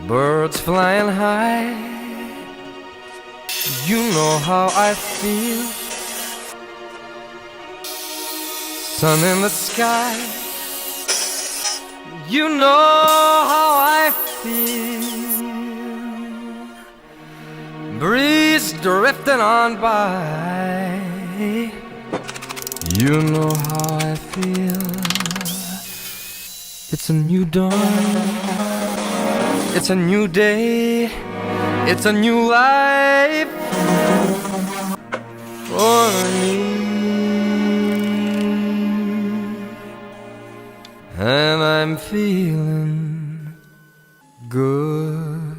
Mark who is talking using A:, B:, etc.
A: birds flying high. You know how I feel. Sun in the sky. You know how I feel. Breeze drifting on by. You know how I feel. It's a new dawn. It's a new day. It's a new life for me. And I'm feeling good.